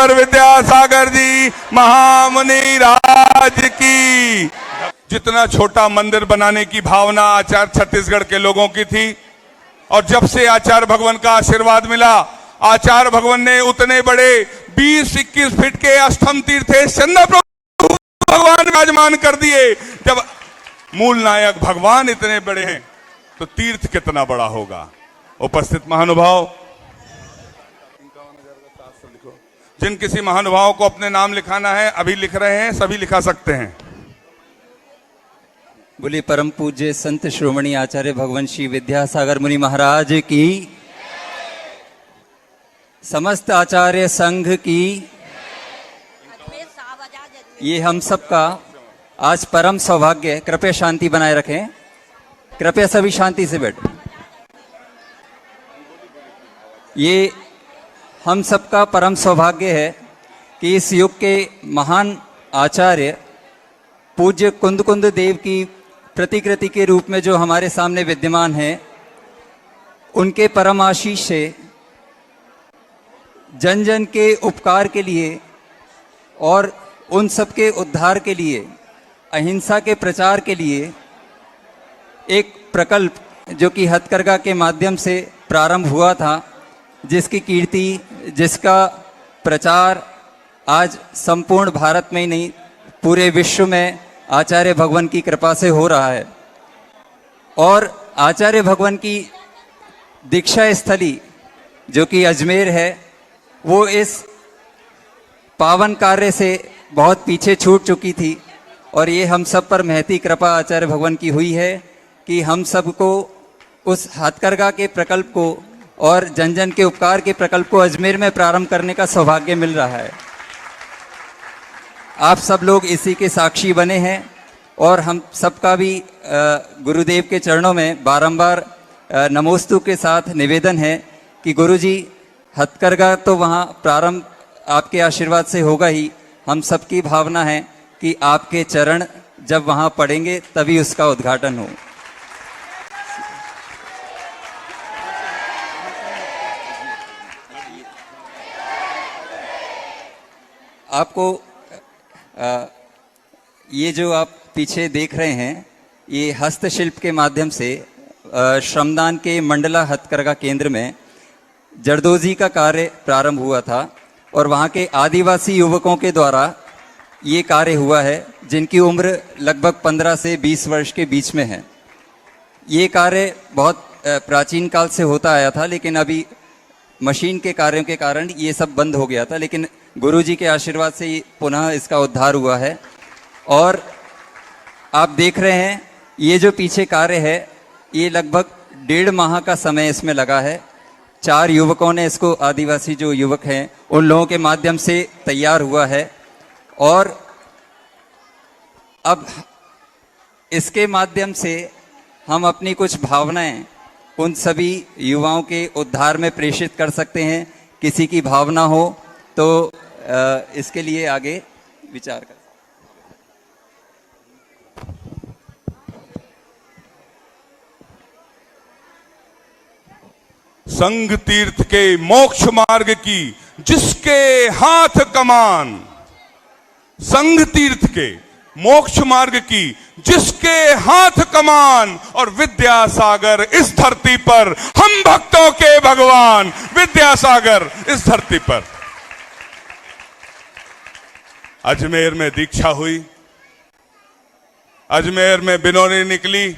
गुरुवर विद्यासागर जी महामुनि राज की। जितना छोटा मंदिर बनाने की भावना आचार्य छत्तीसगढ़ के लोगों की थी, और जब से आचार्य भगवान का आशीर्वाद मिला, आचार्य भगवान ने उतने बड़े 20-21 फीट के अष्टम तीर्थेश चंदा प्रभु भगवान विराजमान कर दिए। जब मूल नायक भगवान इतने बड़े हैं तो तीर्थ कितना बड़ा होगा। उपस्थित महानुभाव, जिन किसी महानुभाव को अपने नाम लिखाना है अभी लिख रहे हैं, सभी लिखा सकते हैं। बोले परम पूज्य संत श्रोमणी आचार्य भगवान श्री विद्यासागर मुनि महाराज की, समस्त आचार्य संघ की। ये हम सबका आज परम सौभाग्य है। कृपया शांति बनाए रखें, कृपया सभी शांति से बैठो। ये हम सबका परम सौभाग्य है कि इस युग के महान आचार्य पूज्य कुंद कुंद देव की प्रतिकृति के रूप में जो हमारे सामने विद्यमान है, उनके परम आशीष से जन जन के उपकार के लिए और उन सबके उद्धार के लिए, अहिंसा के प्रचार के लिए एक प्रकल्प जो कि हथकरघा के माध्यम से प्रारंभ हुआ था, जिसकी कीर्ति, जिसका प्रचार आज संपूर्ण भारत में ही नहीं पूरे विश्व में आचार्य भगवान की कृपा से हो रहा है। और आचार्य भगवान की दीक्षा स्थली जो कि अजमेर है, वो इस पावन कार्य से बहुत पीछे छूट चुकी थी, और ये हम सब पर महती कृपा आचार्य भगवान की हुई है कि हम सबको उस हथकरघा के प्रकल्प को और जन जन के उपकार के प्रकल्प को अजमेर में प्रारंभ करने का सौभाग्य मिल रहा है। आप सब लोग इसी के साक्षी बने हैं, और हम सबका भी गुरुदेव के चरणों में बारंबार नमोस्तु के साथ निवेदन है कि गुरुजी, हथकरघा तो वहाँ प्रारंभ आपके आशीर्वाद से होगा ही। हम सबकी भावना है कि आपके चरण जब वहाँ पड़ेंगे तभी उसका उद्घाटन हो। आपको ये जो आप पीछे देख रहे हैं, ये हस्तशिल्प के माध्यम से श्रमदान के मंडला हथकरघा केंद्र में जरदोजी का कार्य प्रारंभ हुआ था, और वहाँ के आदिवासी युवकों के द्वारा ये कार्य हुआ है, जिनकी उम्र लगभग 15 से 20 वर्ष के बीच में है। ये कार्य बहुत प्राचीन काल से होता आया था, लेकिन अभी मशीन के कार्यों के कारण ये सब बंद हो गया था, लेकिन गुरुजी के आशीर्वाद से पुनः इसका उद्धार हुआ है। और आप देख रहे हैं ये जो पीछे कार्य है, ये लगभग 1.5 माह का समय इसमें लगा है। 4 युवकों ने इसको, आदिवासी जो युवक हैं उन लोगों के माध्यम से तैयार हुआ है, और अब इसके माध्यम से हम अपनी कुछ भावनाएं उन सभी युवाओं के उद्धार में प्रेषित कर सकते हैं। किसी की भावना हो तो इसके लिए आगे विचार कर। संघ तीर्थ के मोक्ष मार्ग की जिसके हाथ कमान, संघ तीर्थ के मोक्ष मार्ग की जिसके हाथ कमान, और विद्यासागर इस धरती पर, हम भक्तों के भगवान विद्यासागर इस धरती पर। अजमेर में दीक्षा हुई, अजमेर में बिनोनी निकली,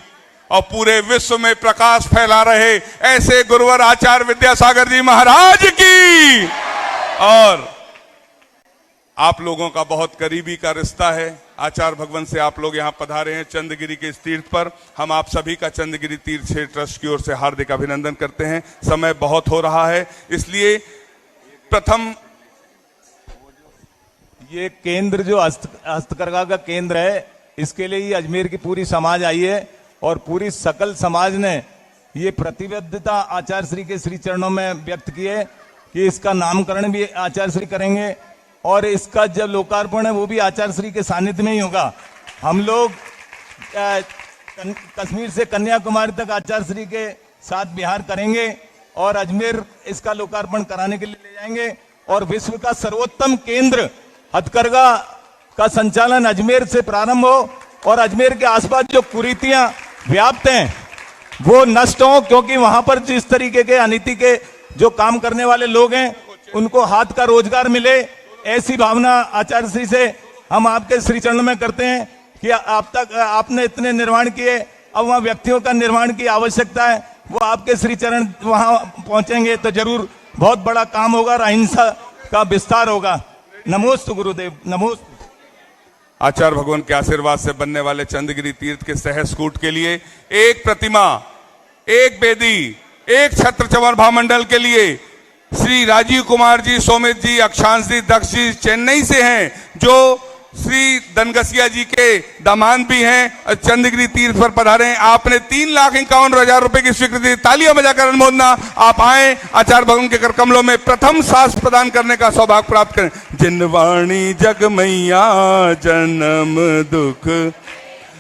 और पूरे विश्व में प्रकाश फैला रहे ऐसे गुरुवर आचार्य विद्यासागर जी महाराज की। और आप लोगों का बहुत करीबी का रिश्ता है आचार्य भगवान से। आप लोग यहाँ पधारे हैं चंद्रगिरी के इस तीर्थ पर। हम आप सभी का चंद्रगिरी तीर्थ क्षेत्र ट्रस्ट की ओर से हार्दिक अभिनंदन करते हैं। समय बहुत हो रहा है, इसलिए प्रथम ये केंद्र जो हस्तकरघा का केंद्र है, इसके लिए ही अजमेर की पूरी समाज आई है, और पूरी सकल समाज ने ये प्रतिबद्धता आचार्य श्री के श्री चरणों में व्यक्त की है कि इसका नामकरण भी आचार्य श्री करेंगे, और इसका जब लोकार्पण है वो भी आचार्य श्री के सानिध्य में ही होगा। हम लोग कश्मीर से कन्याकुमारी तक आचार्य श्री के साथ विहार करेंगे, और अजमेर इसका लोकार्पण कराने के लिए ले जाएंगे, और विश्व का सर्वोत्तम केंद्र हथकरघा का संचालन अजमेर से प्रारंभ हो और अजमेर के आसपास जो कुरीतियां व्याप्त हैं वो नष्ट हो, क्योंकि वहां पर जिस तरीके के अनिति के जो काम करने वाले लोग हैं उनको हाथ का रोजगार मिले, ऐसी भावना आचार्य श्री से हम आपके श्री चरणों में करते हैं कि आपने इतने निर्माण किए, अब वहां व्यक्तियों का निर्माण की आवश्यकता है, वो आपके श्री चरण वहां पहुंचेंगे तो जरूर बहुत बड़ा काम होगा और अहिंसा का विस्तार होगा। नमोस्तु गुरुदेव, नमोस्तु। आचार्य भगवान के आशीर्वाद से बनने वाले चंद्रगिरी तीर्थ के सहस्कूट के लिए एक प्रतिमा, एक बेदी, एक छत्र चंवर भामंडल के लिए श्री राजीव कुमार जी, सोमित जी, अक्षांश जी, दक्ष जी चेन्नई से हैं, जो श्री दनगसिया जी के दामाद भी हैं, चंद्रगिरी तीर्थ पर पधारे हैं। आपने 3,51,000 रुपए की स्वीकृति, तालियां बजाकर अनुमोदना। आप आए, आचार्य भगवान के कर कमलों में प्रथम सास प्रदान करने का सौभाग्य प्राप्त करें। जिनवाणी जग मैया जन्म दुख।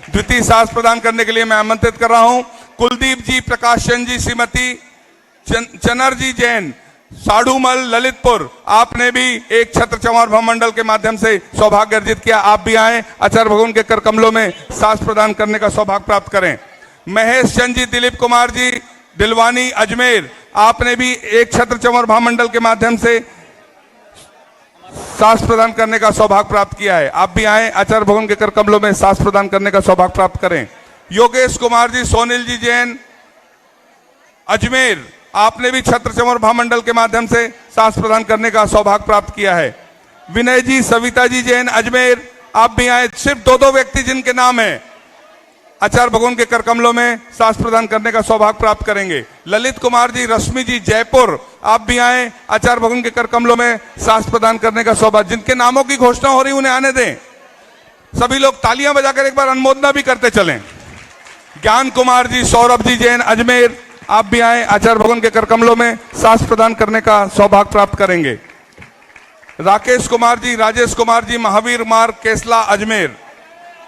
द्वितीय सास प्रदान करने के लिए मैं आमंत्रित कर रहा हूं कुलदीप जी, प्रकाश चंद जी, श्रीमती चनर्जी जैन, साढ़ूमल, ललितपुर। आपने भी एक छत्र चंवर भामंडल के माध्यम से सौभाग्य अर्जित किया। आप भी आए, आचार्य भगवान के कर कमलों में सास प्रदान करने का सौभाग्य प्राप्त करें। महेश चंद जी, दिलीप कुमार जी, दिलवानी, अजमेर। आपने भी एक छत्र चंवर भामंडल के माध्यम से सास प्रदान करने का सौभाग्य प्राप्त किया है। आप भी आए, आचार्य भगवान के कर कमलों में सास प्रदान करने का सौभाग्य प्राप्त करें। योगेश कुमार जी, सोनिल जी जैन, अजमेर। आपने भी छत्र चंवर भामंडल के माध्यम से सास प्रदान करने का सौभाग्य प्राप्त किया है। विनय जी, सविता जी जैन, अजमेर। आप भी आए, सिर्फ 2 व्यक्ति जिनके नाम है आचार्य भगवान के कर कमलों में सास प्रदान करने का सौभाग्य प्राप्त करेंगे। ललित कुमार जी, रश्मि जी, जयपुर। आप भी आए, आचार्य भगवान के कर कमलों में सास प्रदान करने का सौभाग्य। जिनके नामों की घोषणा हो रही उन्हें आने दें। सभी लोग तालियां बजाकर एक बार अनुमोदना भी करते चलें। ज्ञान कुमार जी, सौरभ जी जैन, अजमेर। आप भी आए, आचार्य भगवान के कर कमलों में सास प्रदान करने का सौभाग्य प्राप्त करेंगे। राकेश कुमार जी, राजेश कुमार जी, महावीर मार्ग, केसला, अजमेर।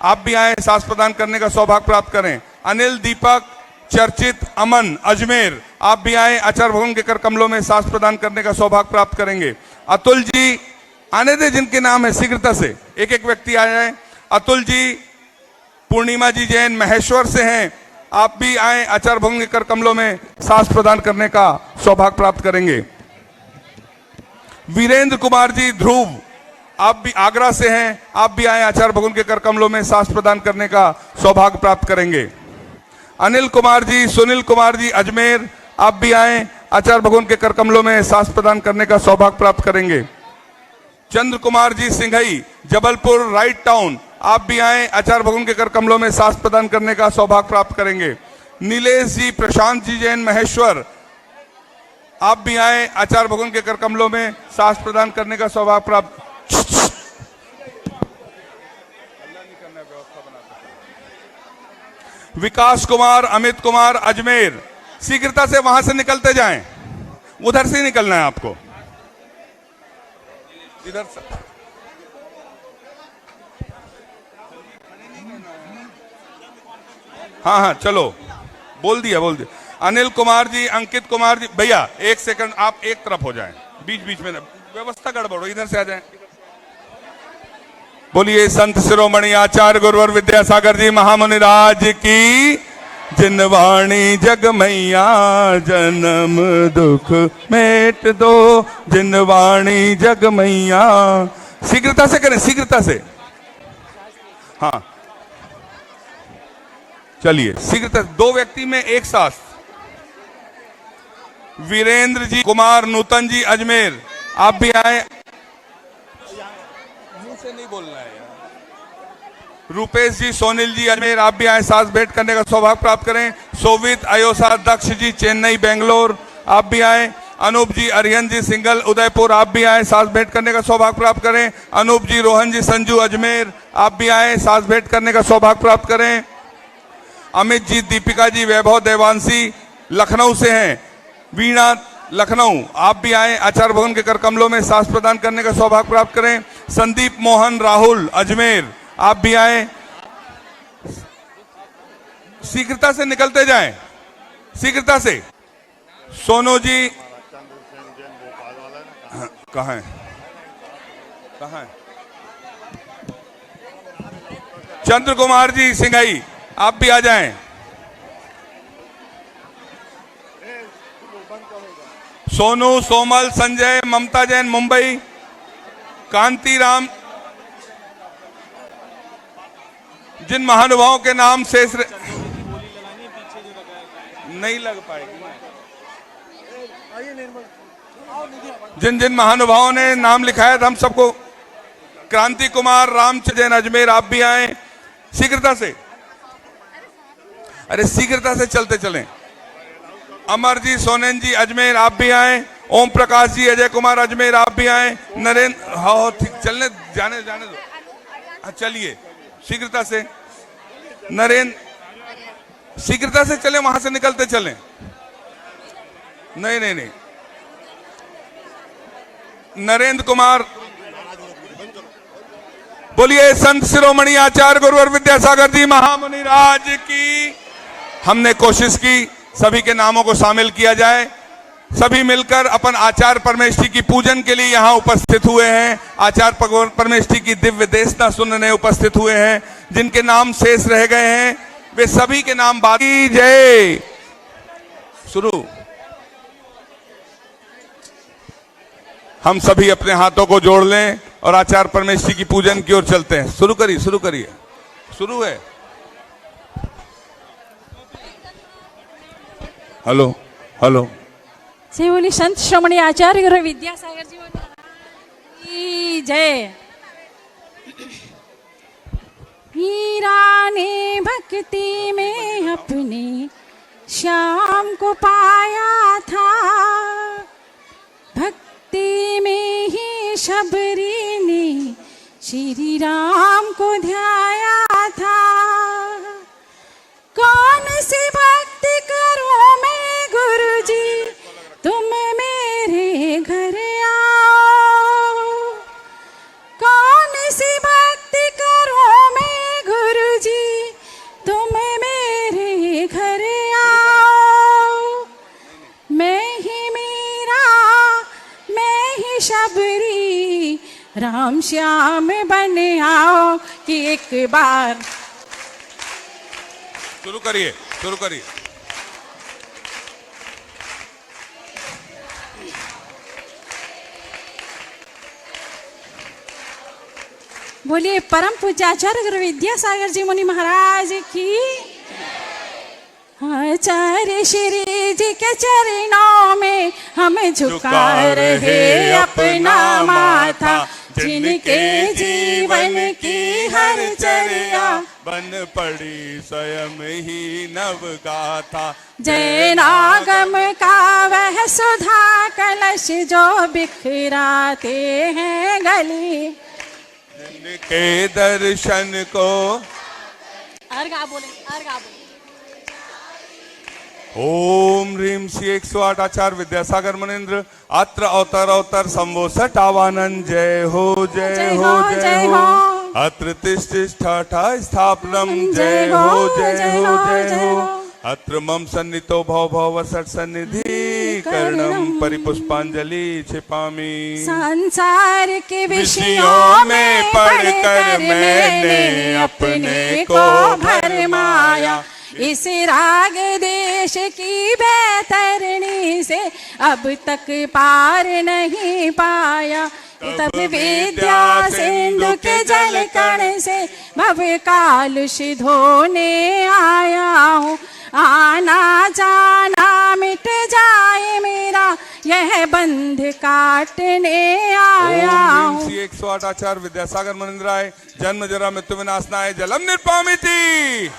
आप भी आए, सास प्रदान करने का सौभाग्य प्राप्त करें। अनिल, दीपक, चर्चित, अमन, अजमेर। आप भी आए, आचार्य भगवान के कर कमलों में सास प्रदान करने का सौभाग्य प्राप्त करेंगे। अतुल जी, आने दे जिनके नाम है, शीघ्रता से एक व्यक्ति आ जाए। अतुल जी, पूर्णिमा जी जैन, महेश्वर से हैं। आप भी आए, आचार्य भगवान के कर कमलों में सास प्रदान करने का सौभाग्य प्राप्त करेंगे। वीरेंद्र कुमार जी, ध्रुव। आप भी आगरा से हैं। आप भी आए, आचार्य भगवान के कर कमलों में सास प्रदान करने का सौभाग्य प्राप्त करेंगे। अनिल कुमार जी, सुनील कुमार जी, अजमेर। आप भी आए, आचार्य भगवान के कर कमलों में सास प्रदान करने का सौभाग्य प्राप्त करेंगे। चंद्र कुमार जी, सिंघई, जबलपुर, राइट टाउन। आप भी आए, आचार्य भगवान के कर कमलों में सास प्रदान करने का सौभाग्य प्राप्त करेंगे। नीलेश जी, प्रशांत जी जैन, महेश्वर। आप भी आए, आचार्य भगवान के कर कमलों में सास प्रदान करने का सौभाग्य प्राप्त। विकास कुमार, अमित कुमार, अजमेर। शीघ्रता से वहां से निकलते जाएं, उधर से ही निकलना है आपको, इधर से। हाँ, चलो, बोल दिया। अनिल कुमार जी, अंकित कुमार जी। भैया 1 सेकंड, आप एक तरफ हो जाएं, बीच में व्यवस्था गड़बड़ हो, इधर से आ जाएं। बोलिए संत शिरोमणि आचार्य गुरुवर विद्यासागर जी महामुनिराज की। जिनवाणी जग मैया जन्म दुख मेट दो, जिनवाणी जग मैया। शीघ्रता से करें, शीघ्रता से। हाँ, चलिए शीघ्रता। 2 व्यक्ति में एक साथ। वीरेंद्र जी कुमार, नूतन जी, अजमेर। आप भी आए, मुंह से नहीं बोलना है यार। रूपेश जी, सोनिल जी, अजमेर। आप भी आए, साथ भेंट करने का सौभाग्य प्राप्त करें। सोवित, अयोसा, दक्ष जी, चेन्नई, बेंगलोर। आप भी आए। अनूप जी, अरिहन जी, सिंगल, उदयपुर। आप भी आए, साथ भेंट करने का सौभाग्य प्राप्त करें। अनूप जी, रोहन जी, संजू, अजमेर। आप भी आए, साथ भेंट करने का सौभाग्य प्राप्त करें। अमित जी, दीपिका जी, वैभव, देवांशी लखनऊ से हैं। वीणा, लखनऊ। आप भी आए, आचार्य भगवान के कर कमलों में सास प्रदान करने का सौभाग्य प्राप्त करें। संदीप मोहन, राहुल, अजमेर। आप भी आए, शीघ्रता से निकलते जाएं, शीघ्रता से। सोनू जी, कहाँ है? कहाँ है? चंद्र कुमार जी सिंघई, आप भी आ जाएं। सोनू, सोमल, संजय, ममता जैन मुंबई, कांतीराम, जिन महानुभावों के नाम शेष नहीं लग पाएगी, जिन जिन महानुभावों ने नाम लिखाया था हम सबको, क्रांति कुमार, रामचंद्र जैन अजमेर, आप भी आए शीघ्रता से। अरे शीघ्रता से चलते चलें। अमर जी, सोनेन जी अजमेर, आप भी आए। ओम प्रकाश जी, अजय कुमार अजमेर, आप भी आए। नरेंद्र, हाँ ठीक, चलने जाने दो। हाँ चलिए शीघ्रता से। नरेंद्र, शीघ्रता से चले, वहां से निकलते चलें। नहीं, नरेंद्र कुमार, बोलिए संत शिरोमणि आचार्य गुरुवर विद्यासागर जी महामुनि राज की। हमने कोशिश की सभी के नामों को शामिल किया जाए। सभी मिलकर अपन आचार्य परमेष्ठी की पूजन के लिए यहां उपस्थित हुए हैं। आचार्य परमेष्ठी की दिव्य देशना सुनने उपस्थित हुए हैं। जिनके नाम शेष रह गए हैं वे सभी के नाम बाकी। जय शुरू। हम सभी अपने हाथों को जोड़ लें और आचार्य परमेष्ठी की पूजन की ओर चलते हैं। शुरू करिए। शुरू है। हेलो। जय बोली संत शिरोमणि आचार्य गुरु विद्यासागर जी की जय। मीरा ने भक्ति में अपने श्याम को पाया था, भक्ति में ही शबरी ने श्री राम को ध्याया था। कौन सी भक्ति करूं मैं गुरुजी, तुम मेरे घर आओ। कौन सी भक्ति करूं मैं गुरुजी, तुम मेरे घर आओ। मैं ही मीरा, मैं ही शबरी, राम श्याम बन आओ कि एक बार। शुरू करिए। बोलिए परम पूज्य आचार्य गुरु विद्यासागर जी मुनि महाराज की। आचार्य श्री जी के चरणों में हम झुका रहे अपना माथा, जिनके जीवन की हर चर्या बन पड़ी स्वयं ही नव गाथा। जय नागम का वह सुधा कलश जो बिखराते हैं गली, जिनके दर्शन को। अर्घा बोले। ओम ह्रीम श्री 108 आचार्य विद्यासागर मुनीन्द्र अत्र अवतर संभो सटावानंद। जय हो। अत्र तिष्ठा स्थापनम। जय हो। अत्र मम सन्नितो भव सट सन्निधि करणम परिपुष्पांजलि छिपामी। संसार के विषयों में पढ़कर मैंने अपने को भरमाया, इस राग देश की बैतरणी से अब तक पार नहीं पाया। तब विद्या सिंधु के जल कण से भव कालुष धोने आया हूँ। आना जाना मिट जाए मेरा, यह बंध काटने आया हूँ। 108 आचार्य विद्यासागर मुनीन्द्राय जन्म जरा मृत्यु विनाशनाय जलम निर्पामिति।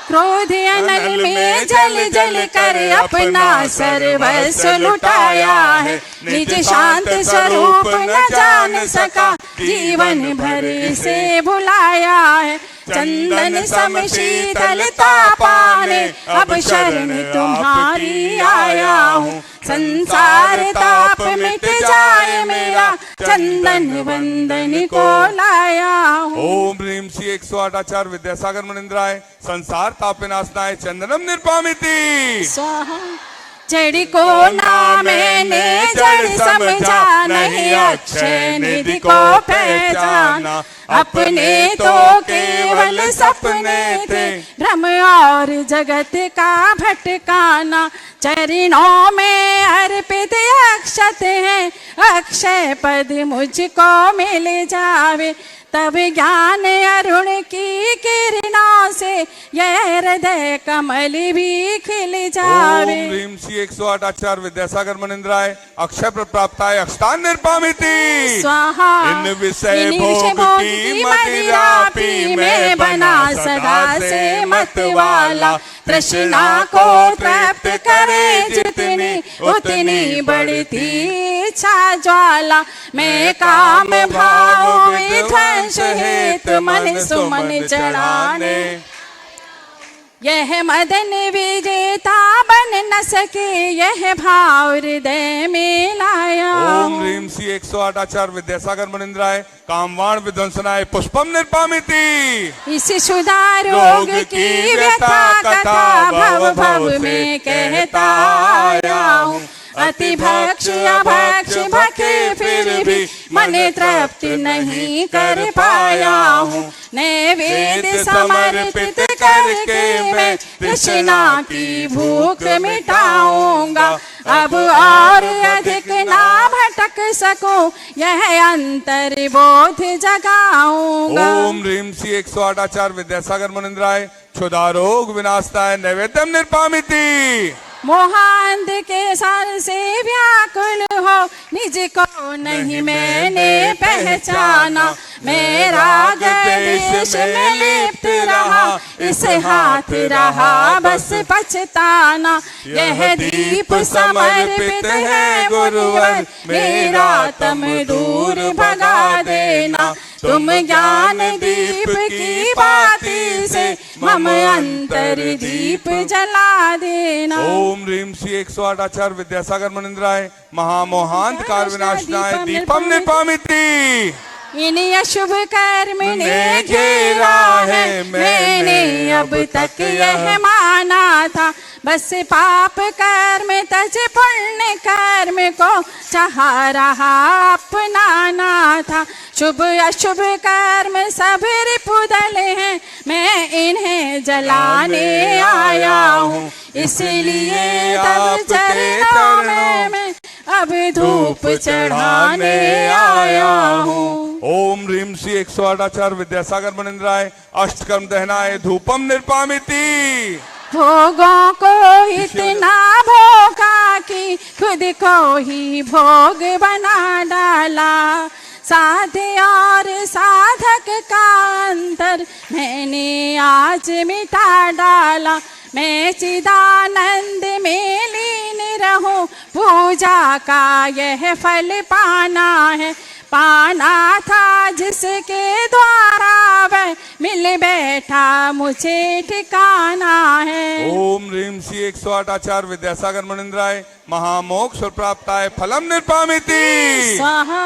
क्रोध अनल में जल जल कर अपना सर्वस्व लुटाया है, निज शांत स्वरूप न जान सका, जीवन भर से भुलाया है। चंदन सम शीतलता पाने अब शरण तुम्हारी आया हूँ। संसार ताप मिट जाए मेरा, चंदन वंदन को लाया हूँ। ओम ह्रीम श्री 108 आचार्य विद्यासागर मुनीन्द्राय संसार ताप विनाशनाय चंदनम निर्पामिति। स्वाहा। जड़ को ना मैंने जड़ समझा, नहीं अक्षय निधि को पहचाना। अपने तो केवल सपने थे, भ्रम और जगत का भटकाना। चरणों में अर्पित अक्षत है, अक्षय पद मुझको मिल जावे। तब ज्ञान अरुण की किरणों से यह हृदय कमल भी खिल जावे। ओम ह्रीं श्री 108 आचार्य विद्यासागर मुनिंद्राय अक्षय प्राप्ताय अक्षतान निर्पामिति। स्वाहा। इन विषय भोग की मदिरा पी मैं बना सदा से मत वाला। तृष्णा को तृप्त करे जितनी, उतनी बढ़ती इच्छा ज्वाला। मैं काम भाव विध्वंस हेत मन सुमन चढ़ाने। यह मदन विजेता बन न सके, यह भाव हृदय में लाया। ओम ह्रीं श्री 108 आचार्य विद्यासागर मुनिंद्राय कामवाण विध्वंसनाय पुष्पम निर्पामिति। इस सुधा रोग की व्यथा कथा भव भव में कहता आया हूँ। अति भक्ष अभक्ष भखे फिर भी मन तृप्ति नहीं कर पाया हूँ। नैवेद्य समर्पित करके मैं तृष्णा की भूख मिटाऊंगा। अब और अधिक ना भटक सकूं, यह अंतर बोध जगाऊंगा। ओम ह्रीं श्री 108 आचार्य विद्यासागर मुनिंद्राय क्षुधारोग विनाशताय नैवेद्यम निर्पामिति। मोहांध के सार से व्याकुल हो, निज को नहीं मैंने पहचाना। मैं राग देश में लिप्त रहा, इस हाथ रहा बस पछताना। यह दीप समर्पित है गुरुवर, मेरा तम दूर भगा देना। तुम ज्ञान दीप की बाती से मम अंतर दीप जला देना। ओम ह्रीं श्री 108 आचार्य विद्यासागर मुनिंद्राय महामोहांत कार विनाशनाय दीपम निर्पामिति। इन अशुभ कर्म ने घेरा है, मैंने अब तक यह माना था। बस पाप कर्म तज पुण्य कर्म को चाह रहा अपनाना था। शुभ अशुभ कर्म सब रिपुदल हैं, मैं इन्हें जलाने आया हूँ। इसलिए तब चरणों में मैं अब धूप चढ़ाने आया हूँ। ओम ह्रीं श्री 108 आचार्य विद्यासागर मुनिंद्राय अष्टकर्म दहनाय धूपम निर्पामिति। भोगों को इतना भोगा कि खुद को ही भोग बना डाला। साध्य और साधक का अंतर मैंने आज मिटा डाला। मैं चिदानंद में लीन रहूं, पूजा का यह फल पाना है। पाना था जिसके द्वारा वह मिल बैठा, मुझे ठिकाना है। ओम ह्रीं श्री 108 आचार्य विद्यासागर मुनिंद्राय महामोक्ष प्राप्ताय फलम निर्पामिति। स्वाहा।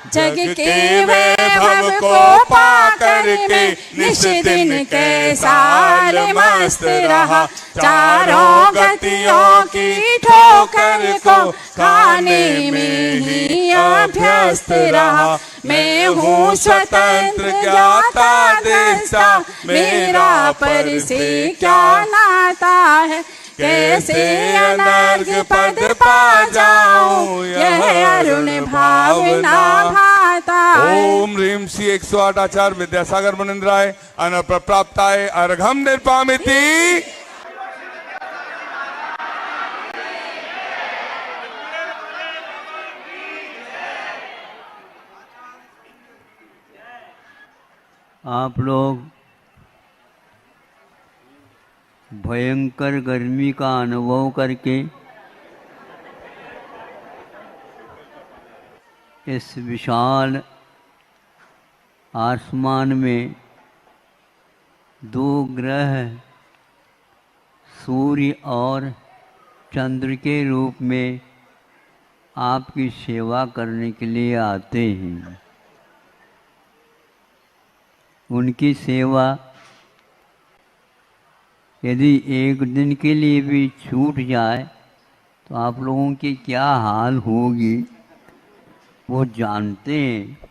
जग के वैभव को पा करके निश दिन कैसाल मस्त रहा। चारों गतियों की ठोकर को खाने में ही अभ्यस्त रहा। मैं हूँ स्वतंत्र ज्ञाता दृष्टा, मेरा पर से क्या नाता है। कैसे अनर्घ पद पा जाऊं, यह अरुण भावना भाता है। ओम ह्रीं श्री 108 आचार्य विद्यासागर मुनिंद्राय अनप्रप्राप्ताय अर्घम निर्पामिति। आप लोग भयंकर गर्मी का अनुभव करके इस विशाल आसमान में दो ग्रह सूर्य और चंद्र के रूप में आपकी सेवा करने के लिए आते हैं। उनकी सेवा यदि एक दिन के लिए भी छूट जाए तो आप लोगों की क्या हाल होगी वो जानते हैं।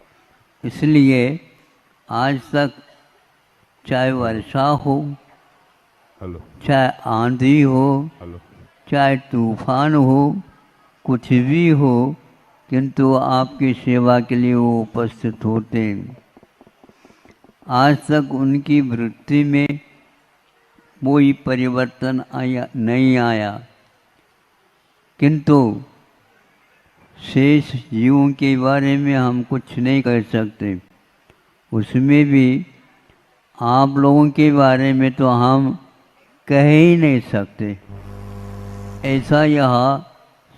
इसलिए आज तक चाहे वर्षा हो, हेलो चाहे आंधी हो, हेलो चाहे तूफान हो, कुछ भी हो, किंतु आपकी सेवा के लिए वो उपस्थित होते हैं। आज तक उनकी वृत्ति में कोई परिवर्तन नहीं आया, किंतु शेष जीवों के बारे में हम कुछ नहीं कह सकते। उसमें भी आप लोगों के बारे में तो हम कह ही नहीं सकते, ऐसा यह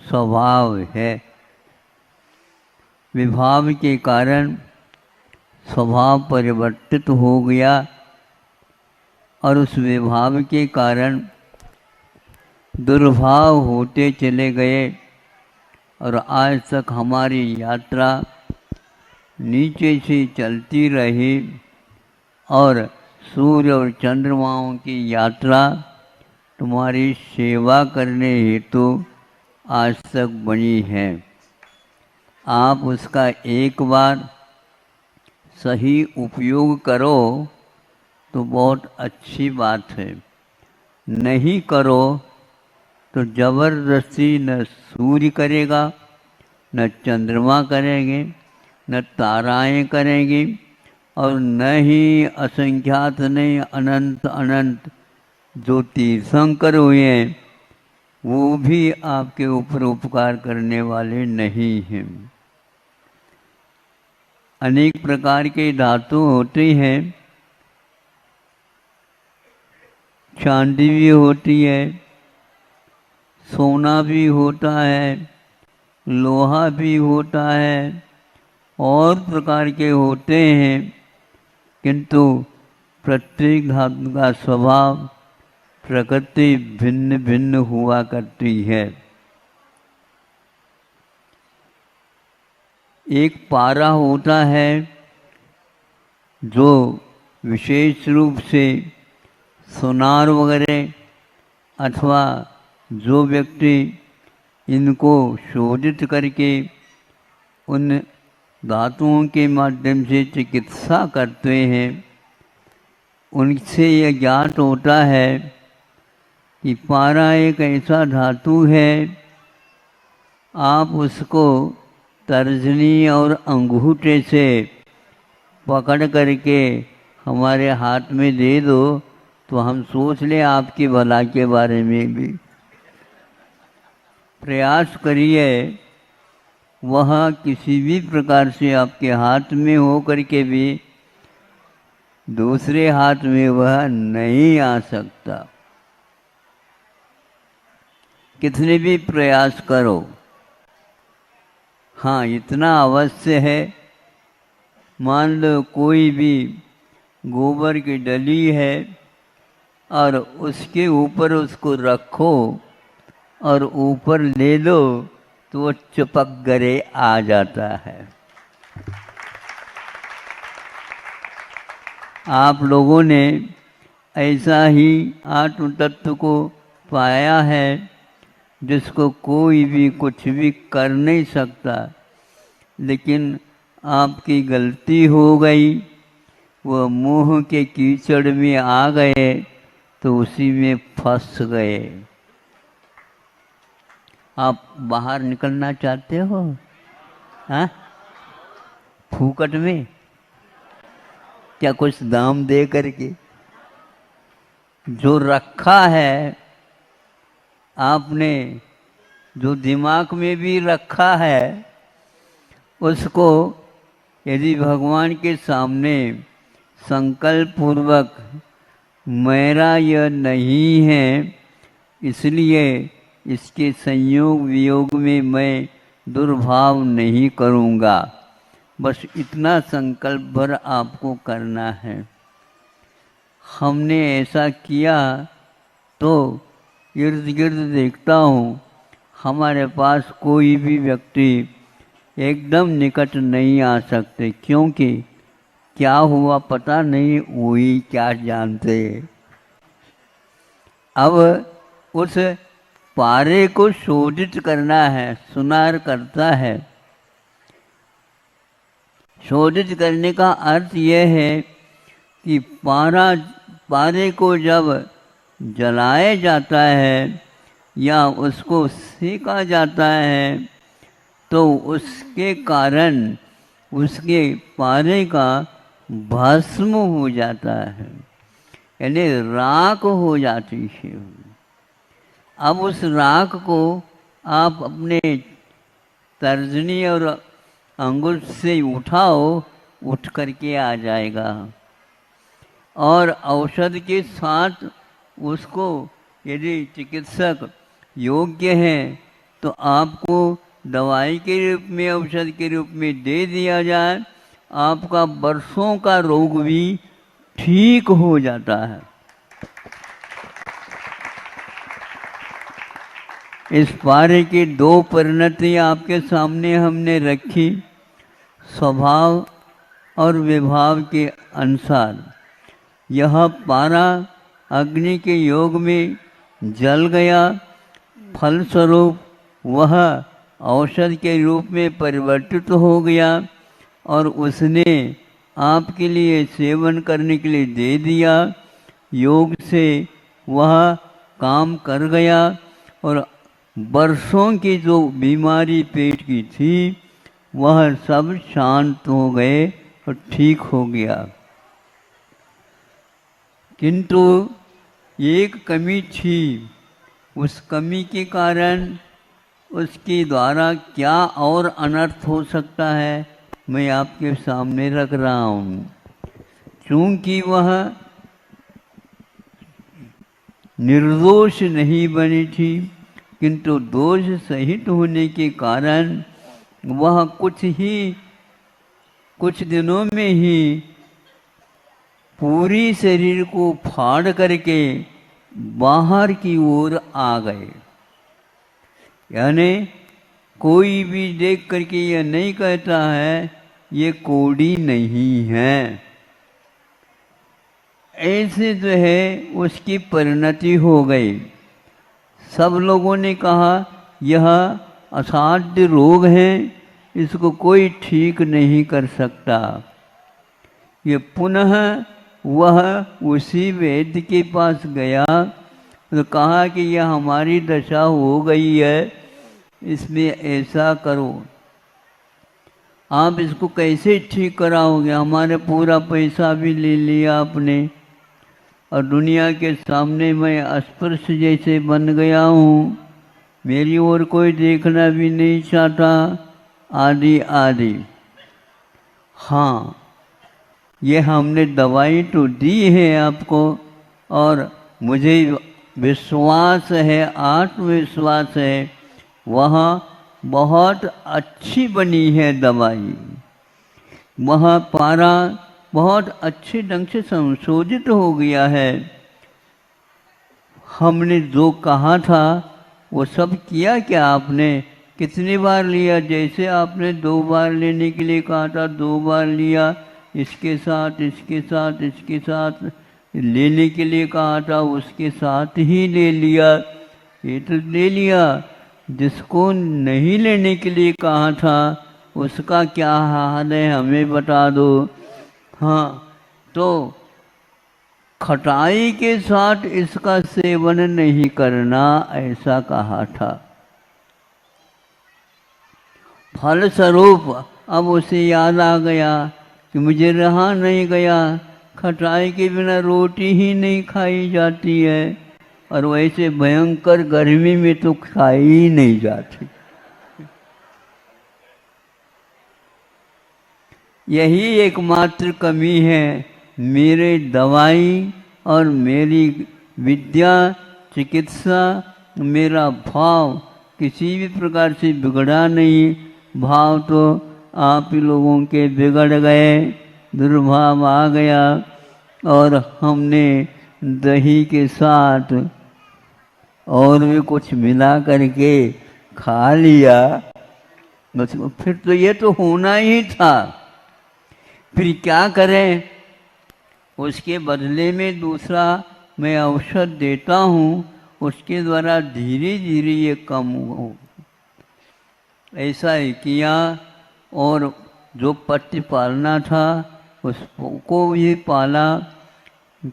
स्वभाव है। विभाव के कारण स्वभाव परिवर्तित हो गया और उस विभाव के कारण दुर्भाव होते चले गए और आज तक हमारी यात्रा नीचे से चलती रही और सूर्य और चंद्रमाओं की यात्रा तुम्हारी सेवा करने हेतु आज तक बनी है। आप उसका एक बार सही उपयोग करो तो बहुत अच्छी बात है, नहीं करो तो जबरदस्ती न सूर्य करेगा, न चंद्रमा करेंगे, न ताराएं करेंगी और न ही असंख्यात नहीं अनंत अनंत जो तीर्थंकर हुए हैं वो भी आपके ऊपर उपकार करने वाले नहीं हैं। अनेक प्रकार के धातु होते हैं, चांदी भी होती है, सोना भी होता है, लोहा भी होता है और प्रकार के होते हैं, किंतु प्रत्येक धातु का स्वभाव प्रकृति भिन्न भिन्न हुआ करती है। एक पारा होता है जो विशेष रूप से सोनार वगैरह अथवा जो व्यक्ति इनको शोधित करके उन धातुओं के माध्यम से चिकित्सा करते हैं, उनसे यह ज्ञात होता है कि पारा एक ऐसा धातु है, आप उसको तर्जनी और अंगूठे से पकड़ करके हमारे हाथ में दे दो तो हम सोच लें आपकी भला के बारे में भी। प्रयास करिए वह किसी भी प्रकार से आपके हाथ में हो करके भी दूसरे हाथ में वह नहीं आ सकता। कितने भी प्रयास करो, हाँ इतना अवश्य है, मान लो कोई भी गोबर की डली है और उसके ऊपर उसको रखो और ऊपर ले लो तो वो चिपक गरे आ जाता है। आप लोगों ने ऐसा ही आत्म तत्व को पाया है जिसको कोई भी कुछ भी कर नहीं सकता, लेकिन आपकी गलती हो गई, वह मोह के कीचड़ में आ गए तो उसी में फंस गए। आप बाहर निकलना चाहते हो? हाँ, फूकट में क्या कुछ दाम दे करके? जो रखा है आपने, जो दिमाग में भी रखा है, उसको यदि भगवान के सामने संकल्प पूर्वक मेरा यह नहीं है, इसलिए इसके संयोग वियोग में मैं दुर्भाव नहीं करूँगा, बस इतना संकल्प भर आपको करना है। हमने ऐसा किया तो इर्द गिर्द देखता हूँ हमारे पास कोई भी व्यक्ति एकदम निकट नहीं आ सकते, क्योंकि क्या हुआ पता नहीं, वही क्या जानते। अब उस पारे को शोधित करना है, सुनार करता है। शोधित करने का अर्थ यह है कि पारे को जब जलाया जाता है या उसको सेका जाता है तो उसके कारण उसके पारे का भस्म हो जाता है, यानी राख हो जाती है। अब उस राख को आप अपने तर्जनी और अंगुल से उठाओ, उठ करके आ जाएगा। और औषध के साथ उसको यदि चिकित्सक योग्य है तो आपको दवाई के रूप में, औषध के रूप में दे दिया जाए, आपका बरसों का रोग भी ठीक हो जाता है। इस पारे की दो परिणति आपके सामने हमने रखी। स्वभाव और विभाव के अनुसार यह पारा अग्नि के योग में जल गया, फलस्वरूप वह औषध के रूप में परिवर्तित हो गया और उसने आपके लिए सेवन करने के लिए दे दिया। योग से वह काम कर गया और बरसों की जो बीमारी पेट की थी वह सब शांत हो गए और ठीक हो गया। किंतु एक कमी थी, उस कमी के कारण उसके द्वारा क्या और अनर्थ हो सकता है मैं आपके सामने रख रहा हूँ। चूंकि वह निर्दोष नहीं बनी थी, किंतु दोष सहित होने के कारण वह कुछ दिनों में ही पूरी शरीर को फाड़ करके बाहर की ओर आ गए। यानी कोई भी देख करके यह नहीं कहता है ये कोड़ी नहीं है, ऐसे जो है उसकी परिणति हो गई। सब लोगों ने कहा यह असाध्य रोग है, इसको कोई ठीक नहीं कर सकता। ये पुनः वह उसी वैद्य के पास गया तो कहा कि यह हमारी दशा हो गई है, इसमें ऐसा करो, आप इसको कैसे ठीक कराओगे, हमारे पूरा पैसा भी ले लिया आपने और दुनिया के सामने मैं अस्पृश्य जैसे बन गया हूँ, मेरी ओर कोई देखना भी नहीं चाहता, आदि आदि। हाँ, ये हमने दवाई तो दी है आपको और मुझे विश्वास है, आत्मविश्वास है, वहाँ बहुत अच्छी बनी है दवाई, वहाँ पारा बहुत अच्छे ढंग से संशोधित हो गया है। हमने जो कहा था वो सब किया क्या आपने? कितनी बार लिया? जैसे आपने 2 बार लेने के लिए कहा था 2 बार लिया, इसके साथ इसके साथ इसके साथ लेने के लिए कहा था उसके साथ ही ले लिया, ये तो ले लिया। जिसको नहीं लेने के लिए कहा था उसका क्या हाल है हमें बता दो। हाँ, तो खटाई के साथ इसका सेवन नहीं करना ऐसा कहा था। फलस्वरूप अब उसे याद आ गया कि मुझे रहा नहीं गया, खटाई के बिना रोटी ही नहीं खाई जाती है और वैसे भयंकर गर्मी में तो खाई ही नहीं जाती। यही एकमात्र कमी है, मेरे दवाई और मेरी विद्या चिकित्सा, मेरा भाव किसी भी प्रकार से बिगड़ा नहीं। भाव तो आप ही लोगों के बिगड़ गए, दुर्भाव आ गया और हमने दही के साथ और भी कुछ मिला करके खा लिया, बस फिर तो ये तो होना ही था। फिर क्या करें? उसके बदले में दूसरा मैं औषध देता हूँ, उसके द्वारा धीरे धीरे ये कम हो। ऐसा ही किया और जो पट्टी पालना था उसको भी पाला,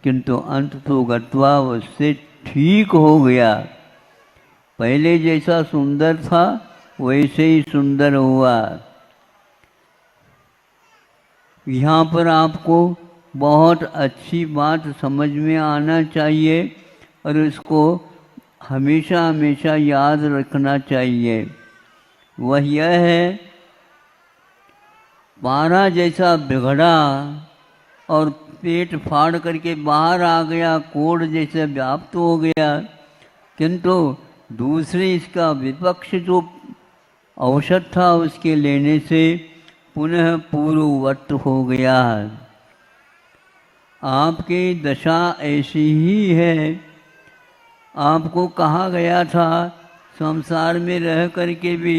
किंतु अंत तो गत्वा उससे ठीक हो गया। पहले जैसा सुंदर था वैसे ही सुंदर हुआ। यहाँ पर आपको बहुत अच्छी बात समझ में आना चाहिए और इसको हमेशा हमेशा याद रखना चाहिए। वह यह है, पारा जैसा बिगड़ा और पेट फाड़ करके बाहर आ गया, कोढ़ जैसे व्याप्त हो गया, किंतु दूसरे इसका विपक्ष जो औषध था उसके लेने से पुनः पूर्ववत हो गया। आपकी दशा ऐसी ही है। आपको कहा गया था संसार में रह करके भी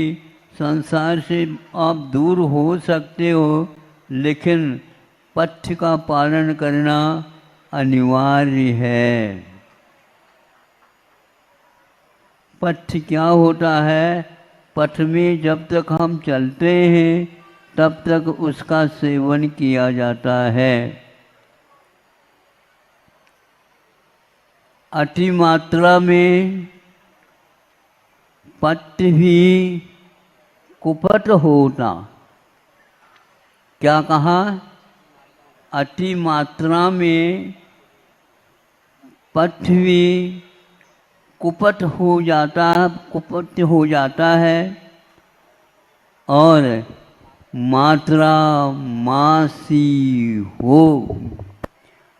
संसार से आप दूर हो सकते हो, लेकिन पथ्य का पालन करना अनिवार्य है। पथ्य क्या होता है? पथ में जब तक हम चलते हैं तब तक उसका सेवन किया जाता है। अति मात्रा में पथ्य भी कुपथ होता। क्या कहा? अति मात्रा में पथ्य भी कुपथ हो जाता है, कुपथ हो जाता है, और मात्रा मासी हो।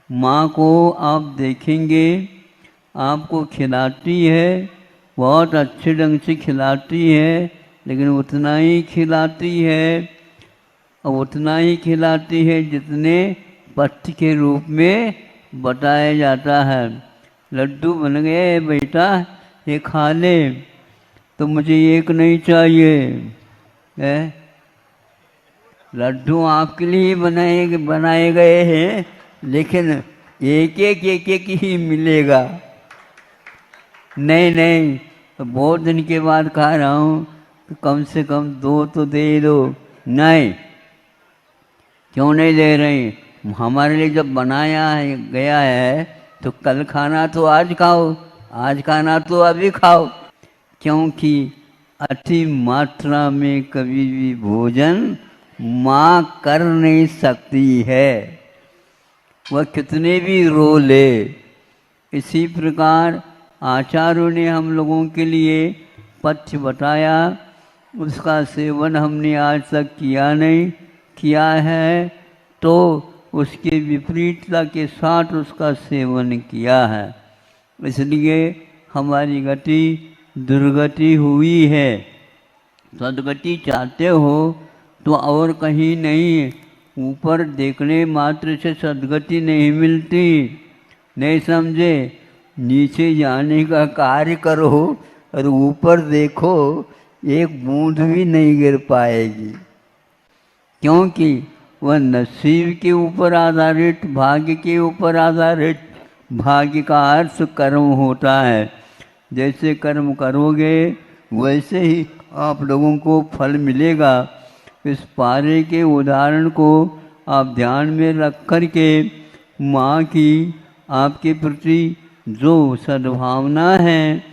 माँ को आप देखेंगे, आपको खिलाती है, बहुत अच्छे ढंग से खिलाती है, लेकिन उतना ही खिलाती है और उतना ही खिलाती है जितने पथ्य के रूप में बताया जाता है। लड्डू बन गए बेटा, ये खा ले, तो मुझे एक नहीं चाहिए है। लड्डू आपके लिए बनाए गए हैं, लेकिन एक एक ही मिलेगा। नहीं नहीं, तो बहुत दिन के बाद खा रहा हूँ, तो कम से कम 2 तो दे दो। नहीं, क्यों नहीं दे रही? हमारे लिए जब बनाया गया है तो कल खाना तो आज खाओ, आज खाना तो अभी खाओ, क्योंकि अति मात्रा में कभी भी भोजन माँ कर नहीं सकती है, वह कितने भी रो ले। इसी प्रकार आचार्यों ने हम लोगों के लिए पथ्य बताया, उसका सेवन हमने आज तक किया नहीं, किया है तो उसके विपरीतता के साथ उसका सेवन किया है, इसलिए हमारी गति दुर्गति हुई है। सदगति चाहते हो तो और कहीं नहीं, ऊपर देखने मात्र से सदगति नहीं मिलती। नहीं समझे? नीचे जाने का कार्य करो और ऊपर देखो, एक बूंद भी नहीं गिर पाएगी, क्योंकि वह नसीब के ऊपर आधारित, भाग्य के ऊपर आधारित। भाग्य का अर्थ कर्म होता है। जैसे कर्म करोगे वैसे ही आप लोगों को फल मिलेगा। इस पारे के उदाहरण को आप ध्यान में रख कर के माँ की आपके प्रति जो सद्भावना है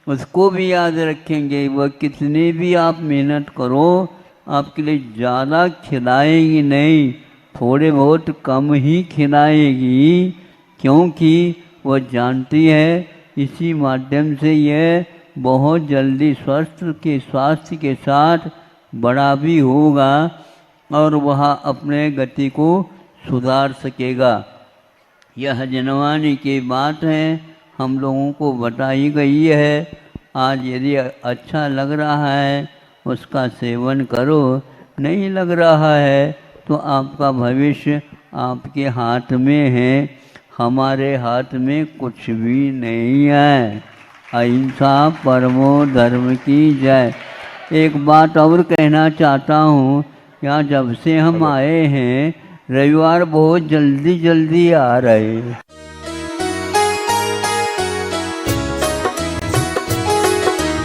उसको भी याद रखेंगे। वह कितने भी आप मेहनत करो, आपके लिए ज़्यादा खिलाएगी नहीं, थोड़े बहुत कम ही खिलाएगी, क्योंकि वह जानती है इसी माध्यम से यह बहुत जल्दी स्वास्थ्य के साथ बड़ा भी होगा और वह अपने गति को सुधार सकेगा। यह जनवानी की बात है, हम लोगों को बताई गई है। आज यदि अच्छा लग रहा है उसका सेवन करो, नहीं लग रहा है तो आपका भविष्य आपके हाथ में है, हमारे हाथ में कुछ भी नहीं है। अहिंसा परमो धर्म की जय। एक बात और कहना चाहता हूँ, यहाँ जब से हम आए हैं रविवार बहुत जल्दी आ रहे हैं।